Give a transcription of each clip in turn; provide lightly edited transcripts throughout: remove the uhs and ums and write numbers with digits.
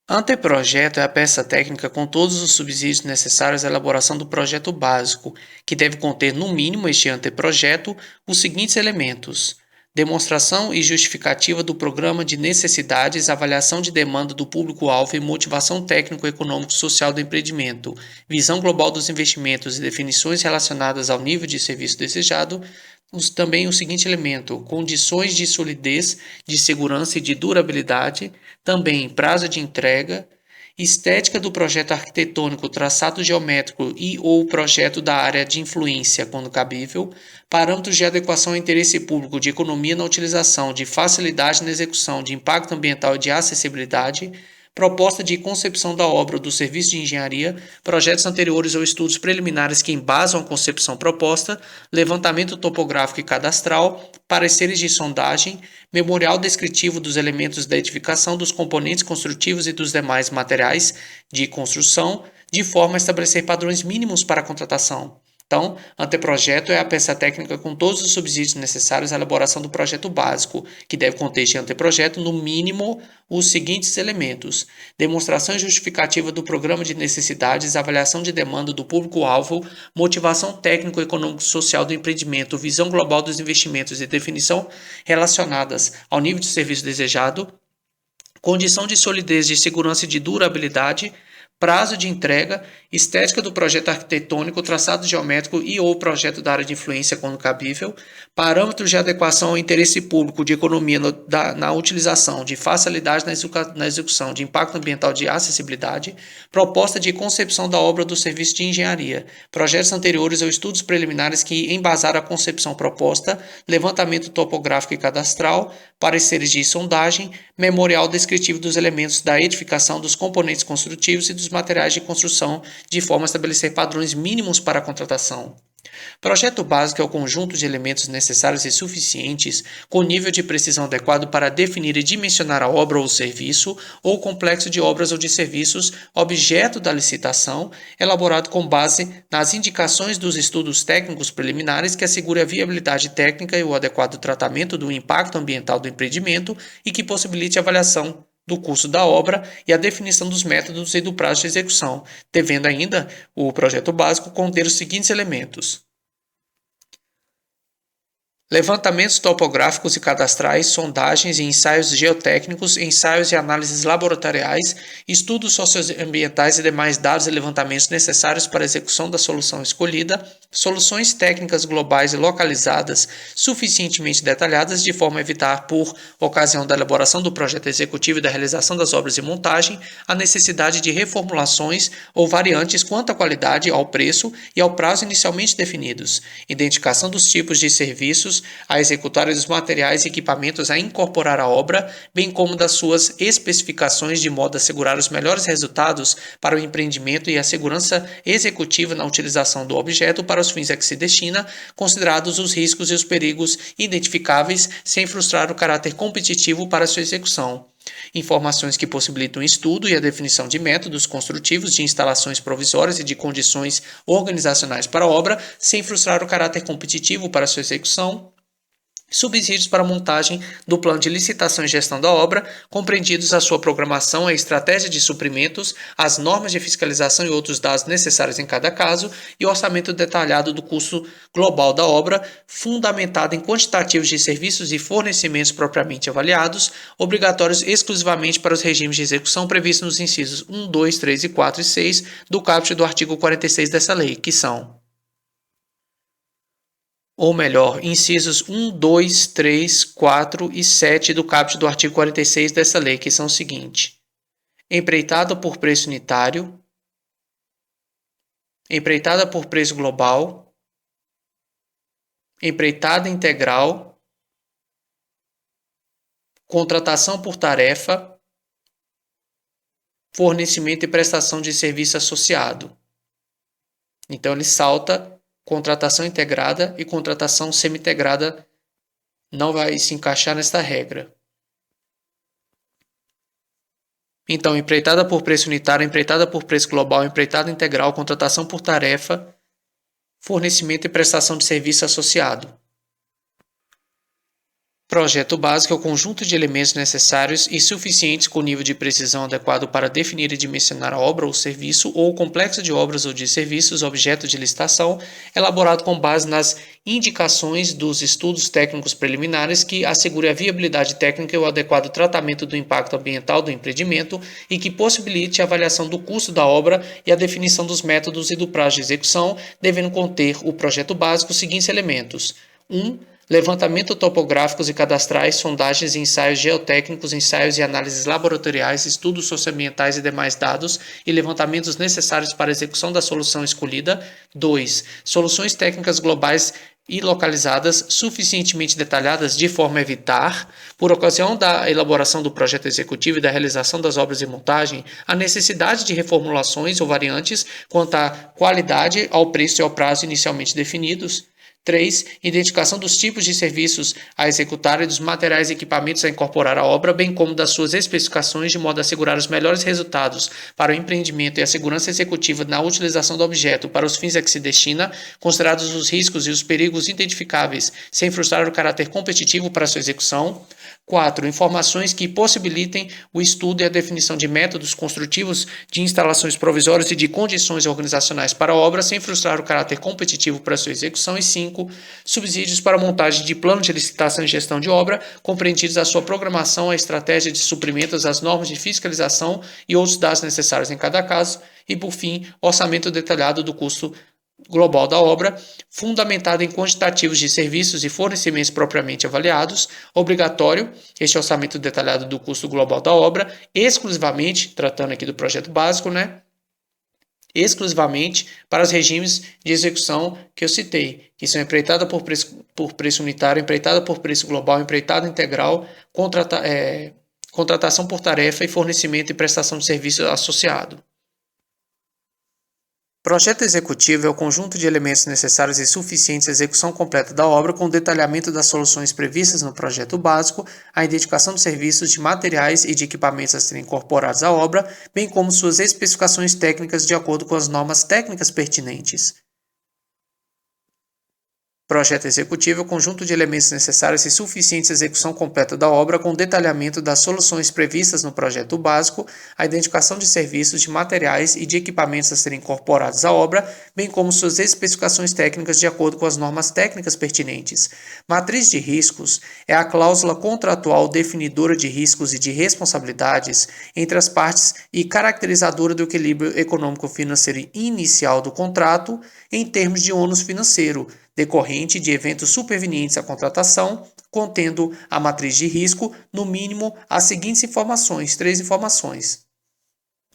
Anteprojeto é a peça técnica com todos os subsídios necessários à elaboração do projeto básico, que deve conter, no mínimo, este anteprojeto, os seguintes elementos: demonstração e justificativa do programa de necessidades, avaliação de demanda do público-alvo e motivação técnico-econômico-social do empreendimento, visão global dos investimentos e definições relacionadas ao nível de serviço desejado. Também o seguinte elemento: condições de solidez, de segurança e de durabilidade, também prazo de entrega, estética do projeto arquitetônico, traçado geométrico e ou projeto da área de influência, quando cabível, parâmetros de adequação ao interesse público, de economia na utilização, de facilidade na execução, de impacto ambiental e de acessibilidade, proposta de concepção da obra ou do serviço de engenharia, projetos anteriores ou estudos preliminares que embasam a concepção proposta, levantamento topográfico e cadastral, pareceres de sondagem, memorial descritivo dos elementos da edificação, dos componentes construtivos e dos demais materiais de construção, de forma a estabelecer padrões mínimos para a contratação. Então, anteprojeto é a peça técnica com todos os subsídios necessários à elaboração do projeto básico, que deve conter este anteprojeto, no mínimo, os seguintes elementos: demonstração e justificativa do programa de necessidades, avaliação de demanda do público-alvo, motivação técnico-econômico-social do empreendimento, visão global dos investimentos e definição relacionadas ao nível de serviço desejado, condição de solidez, de segurança e de durabilidade, prazo de entrega, estética do projeto arquitetônico, traçado geométrico e ou projeto da área de influência quando cabível, parâmetros de adequação ao interesse público, de economia na utilização, de facilidade na execução, de impacto ambiental, de acessibilidade, proposta de concepção da obra do serviço de engenharia, projetos anteriores ou estudos preliminares que embasaram a concepção proposta, levantamento topográfico e cadastral, pareceres de sondagem, memorial descritivo dos elementos da edificação, dos componentes construtivos e dos materiais de construção, de forma a estabelecer padrões mínimos para a contratação. Projeto básico é o conjunto de elementos necessários e suficientes, com nível de precisão adequado para definir e dimensionar a obra ou serviço, ou complexo de obras ou de serviços, objeto da licitação, elaborado com base nas indicações dos estudos técnicos preliminares que assegure a viabilidade técnica e o adequado tratamento do impacto ambiental do empreendimento e que possibilite a avaliação do custo da obra e a definição dos métodos e do prazo de execução, devendo ainda o projeto básico conter os seguintes elementos: levantamentos topográficos e cadastrais, sondagens e ensaios geotécnicos, ensaios e análises laboratoriais, estudos socioambientais e demais dados e levantamentos necessários para a execução da solução escolhida, soluções técnicas globais e localizadas suficientemente detalhadas de forma a evitar, por ocasião da elaboração do projeto executivo e da realização das obras de montagem, a necessidade de reformulações ou variantes quanto à qualidade, ao preço e ao prazo inicialmente definidos, identificação dos tipos de serviços a executar e dos materiais e equipamentos a incorporar à obra, bem como das suas especificações de modo a assegurar os melhores resultados para o empreendimento e a segurança executiva na utilização do objeto para os fins a que se destina, considerados os riscos e os perigos identificáveis, sem frustrar o caráter competitivo para sua execução. Informações que possibilitam o estudo e a definição de métodos construtivos de instalações provisórias e de condições organizacionais para a obra, sem frustrar o caráter competitivo para sua execução. Subsídios para a montagem do plano de licitação e gestão da obra, compreendidos a sua programação, a estratégia de suprimentos, as normas de fiscalização e outros dados necessários em cada caso, e o orçamento detalhado do custo global da obra, fundamentado em quantitativos de serviços e fornecimentos propriamente avaliados, obrigatórios exclusivamente para os regimes de execução previstos nos incisos 1, 2, 3 e 4 e 6 do caput do artigo 46 dessa lei, que são: ou melhor, incisos 1, 2, 3, 4 e 7 do caput do artigo 46 dessa lei, que são os seguintes: empreitada por preço unitário, empreitada por preço global, empreitada integral, contratação por tarefa, fornecimento e prestação de serviço associado. Então ele salta contratação integrada e contratação semi-integrada, não vai se encaixar nesta regra. Então, empreitada por preço unitário, empreitada por preço global, empreitada integral, contratação por tarefa, fornecimento e prestação de serviço associado. Projeto básico é o conjunto de elementos necessários e suficientes com nível de precisão adequado para definir e dimensionar a obra ou serviço ou o complexo de obras ou de serviços objeto de licitação, elaborado com base nas indicações dos estudos técnicos preliminares que assegure a viabilidade técnica e o adequado tratamento do impacto ambiental do empreendimento e que possibilite a avaliação do custo da obra e a definição dos métodos e do prazo de execução, devendo conter o projeto básico os seguintes elementos: 1. Levantamento topográficos e cadastrais, sondagens e ensaios geotécnicos, ensaios e análises laboratoriais, estudos socioambientais e demais dados e levantamentos necessários para a execução da solução escolhida. 2. Soluções técnicas globais e localizadas suficientemente detalhadas de forma a evitar, por ocasião da elaboração do projeto executivo e da realização das obras de montagem, a necessidade de reformulações ou variantes quanto à qualidade, ao preço e ao prazo inicialmente definidos. 3. Identificação dos tipos de serviços a executar e dos materiais e equipamentos a incorporar à obra, bem como das suas especificações, de modo a assegurar os melhores resultados para o empreendimento e a segurança executiva na utilização do objeto para os fins a que se destina, considerados os riscos e os perigos identificáveis, sem frustrar o caráter competitivo para sua execução. 4. Informações que possibilitem o estudo e a definição de métodos construtivos, de instalações provisórias e de condições organizacionais para a obra, sem frustrar o caráter competitivo para sua execução. E 5. Subsídios para a montagem de plano de licitação e gestão de obra, compreendidos a sua programação, a estratégia de suprimentos, as normas de fiscalização e outros dados necessários em cada caso. E, por fim, orçamento detalhado do custo global da obra, fundamentado em quantitativos de serviços e fornecimentos propriamente avaliados, obrigatório, este orçamento detalhado do custo global da obra, exclusivamente, tratando aqui do projeto básico, exclusivamente para os regimes de execução que eu citei, que são empreitada por preço unitário, empreitada por preço global, empreitada integral, contratação por tarefa e fornecimento e prestação de serviço associado. Projeto executivo é o conjunto de elementos necessários e suficientes à execução completa da obra, com detalhamento das soluções previstas no projeto básico, a identificação de serviços, de materiais e de equipamentos a serem incorporados à obra, bem como suas especificações técnicas de acordo com as normas técnicas pertinentes. Projeto executivo é o conjunto de elementos necessários e suficientes à execução completa da obra, com detalhamento das soluções previstas no projeto básico, a identificação de serviços, de materiais e de equipamentos a serem incorporados à obra, bem como suas especificações técnicas de acordo com as normas técnicas pertinentes. Matriz de riscos é a cláusula contratual definidora de riscos e de responsabilidades entre as partes e caracterizadora do equilíbrio econômico-financeiro inicial do contrato em termos de ônus financeiro, decorrente de eventos supervenientes à contratação, contendo a matriz de risco, no mínimo, as seguintes informações, 3 informações.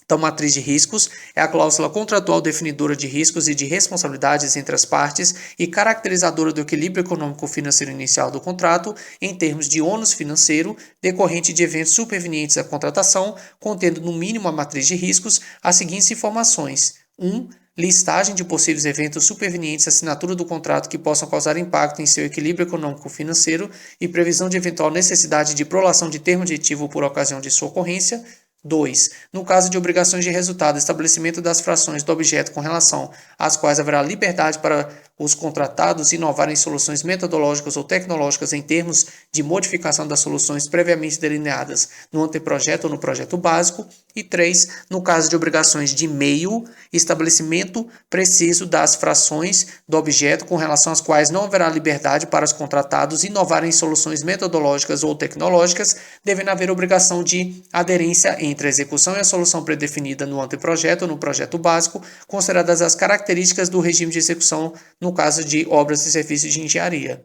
Então, matriz de riscos é a cláusula contratual definidora de riscos e de responsabilidades entre as partes e caracterizadora do equilíbrio econômico-financeiro inicial do contrato em termos de ônus financeiro decorrente de eventos supervenientes à contratação, contendo no mínimo a matriz de riscos as seguintes informações. 1. Listagem de possíveis eventos supervenientes à assinatura do contrato que possam causar impacto em seu equilíbrio econômico-financeiro e previsão de eventual necessidade de prolação de termo aditivo por ocasião de sua ocorrência. 2. No caso de obrigações de resultado, estabelecimento das frações do objeto com relação às quais haverá liberdade para os contratados inovarem soluções metodológicas ou tecnológicas em termos de modificação das soluções previamente delineadas no anteprojeto ou no projeto básico. E 3. No caso de obrigações de meio, estabelecimento preciso das frações do objeto com relação às quais não haverá liberdade para os contratados inovarem soluções metodológicas ou tecnológicas, devendo haver obrigação de aderência entre a execução e a solução predefinida no anteprojeto ou no projeto básico, consideradas as características do regime de execução no caso de obras e serviços de engenharia.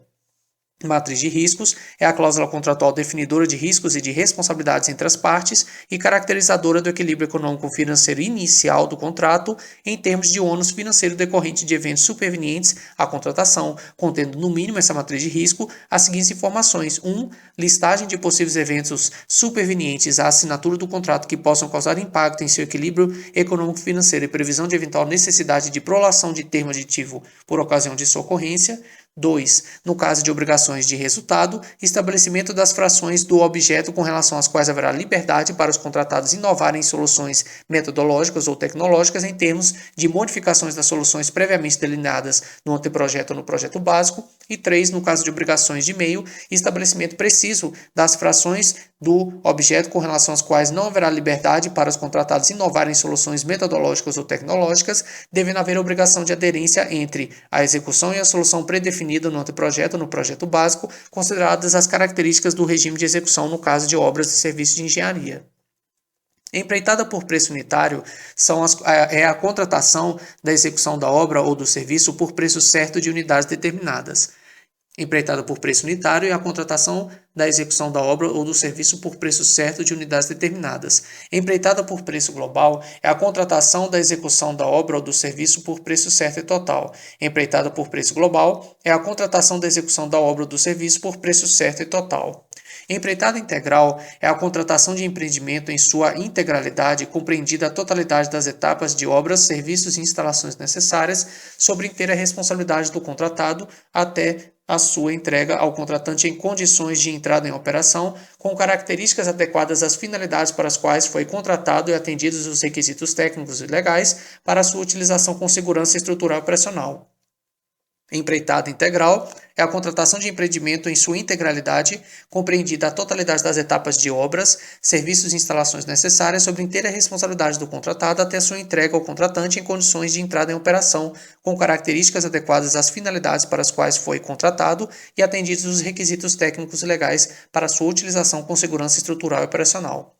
Matriz de riscos é a cláusula contratual definidora de riscos e de responsabilidades entre as partes e caracterizadora do equilíbrio econômico-financeiro inicial do contrato em termos de ônus financeiro decorrente de eventos supervenientes à contratação, contendo no mínimo essa matriz de risco as seguintes informações. 1. Listagem de possíveis eventos supervenientes à assinatura do contrato que possam causar impacto em seu equilíbrio econômico-financeiro e previsão de eventual necessidade de prolação de termo aditivo por ocasião de sua ocorrência. 2. No caso de obrigações de resultado, estabelecimento das frações do objeto com relação às quais haverá liberdade para os contratados inovarem soluções metodológicas ou tecnológicas em termos de modificações das soluções previamente delineadas no anteprojeto ou no projeto básico. E 3, no caso de obrigações de meio, estabelecimento preciso das frações do objeto com relação às quais não haverá liberdade para os contratados inovarem em soluções metodológicas ou tecnológicas, devendo haver obrigação de aderência entre a execução e a solução predefinida no anteprojeto, no projeto básico, consideradas as características do regime de execução no caso de obras e serviços de engenharia. Empreitada por preço unitário é a contratação da execução da obra ou do serviço por preço certo de unidades determinadas. Empreitada por preço unitário é a contratação da execução da obra ou do serviço por preço certo de unidades determinadas. Empreitada por preço global é a contratação da execução da obra ou do serviço por preço certo e total. Empreitada por preço global é a contratação da execução da obra ou do serviço por preço certo e total. Empreitada integral é a contratação de empreendimento em sua integralidade, compreendida a totalidade das etapas de obras, serviços e instalações necessárias, sobre inteira responsabilidade do contratado até a sua entrega ao contratante em condições de entrada em operação, com características adequadas às finalidades para as quais foi contratado e atendidos os requisitos técnicos e legais para a sua utilização com segurança estrutural e operacional. Empreitada integral é a contratação de empreendimento em sua integralidade, compreendida a totalidade das etapas de obras, serviços e instalações necessárias sobre inteira responsabilidade do contratado até sua entrega ao contratante em condições de entrada em operação, com características adequadas às finalidades para as quais foi contratado e atendidos os requisitos técnicos e legais para sua utilização com segurança estrutural e operacional.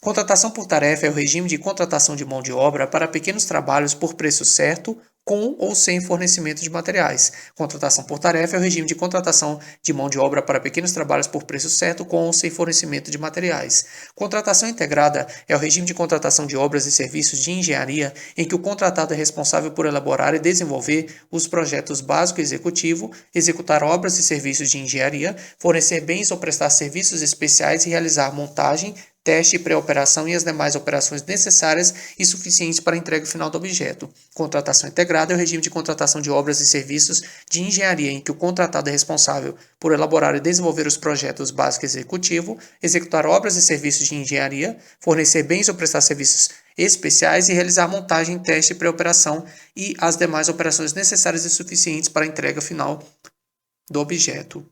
Contratação por tarefa é o regime de contratação de mão de obra para pequenos trabalhos por preço certo, com ou sem fornecimento de materiais. Contratação por tarefa é o regime de contratação de mão de obra para pequenos trabalhos por preço certo, com ou sem fornecimento de materiais. Contratação integrada é o regime de contratação de obras e serviços de engenharia em que o contratado é responsável por elaborar e desenvolver os projetos básico e executivo, executar obras e serviços de engenharia, fornecer bens ou prestar serviços especiais e realizar montagem, teste, pré-operação e as demais operações necessárias e suficientes para a entrega final do objeto. Contratação integrada é o regime de contratação de obras e serviços de engenharia em que o contratado é responsável por elaborar e desenvolver os projetos básico e executivo, executar obras e serviços de engenharia, fornecer bens ou prestar serviços especiais e realizar montagem, teste, pré-operação e as demais operações necessárias e suficientes para a entrega final do objeto.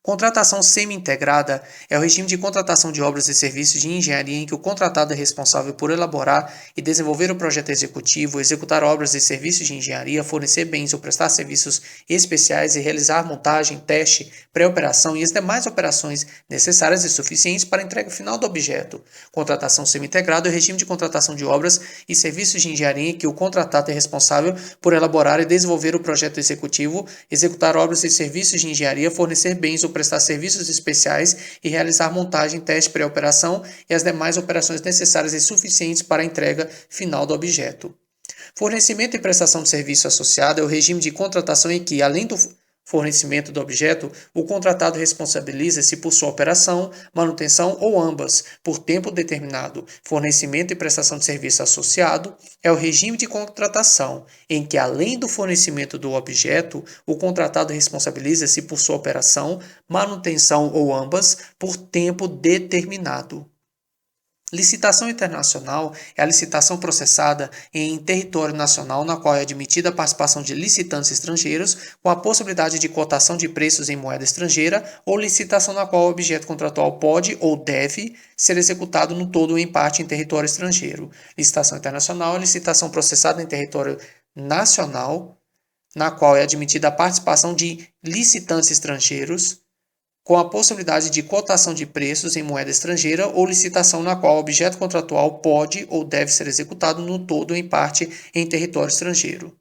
Contratação semi-integrada é o regime de contratação de obras e serviços de engenharia em que o contratado é responsável por elaborar e desenvolver o projeto executivo, executar obras e serviços de engenharia, fornecer bens ou prestar serviços especiais e realizar montagem, teste, pré-operação e as demais operações necessárias e suficientes para a entrega final do objeto. Contratação semi-integrada é o regime de contratação de obras e serviços de engenharia em que o contratado é responsável por elaborar e desenvolver o projeto executivo, executar obras e serviços de engenharia, fornecer bens ou prestar serviços especiais e realizar montagem, teste, pré-operação e as demais operações necessárias e suficientes para a entrega final do objeto. Fornecimento e prestação de serviço associado é o regime de contratação em que, além do fornecimento do objeto, o contratado responsabiliza-se por sua operação, manutenção ou ambas, por tempo determinado. Fornecimento e prestação de serviço associado é o regime de contratação em que, além do fornecimento do objeto, o contratado responsabiliza-se por sua operação, manutenção ou ambas, por tempo determinado. Licitação internacional é a licitação processada em território nacional na qual é admitida a participação de licitantes estrangeiros com a possibilidade de cotação de preços em moeda estrangeira ou licitação na qual o objeto contratual pode ou deve ser executado no todo ou em parte em território estrangeiro. Licitação internacional é a licitação processada em território nacional na qual é admitida a participação de licitantes estrangeiros com a possibilidade de cotação de preços em moeda estrangeira ou licitação na qual o objeto contratual pode ou deve ser executado no todo ou em parte em território estrangeiro.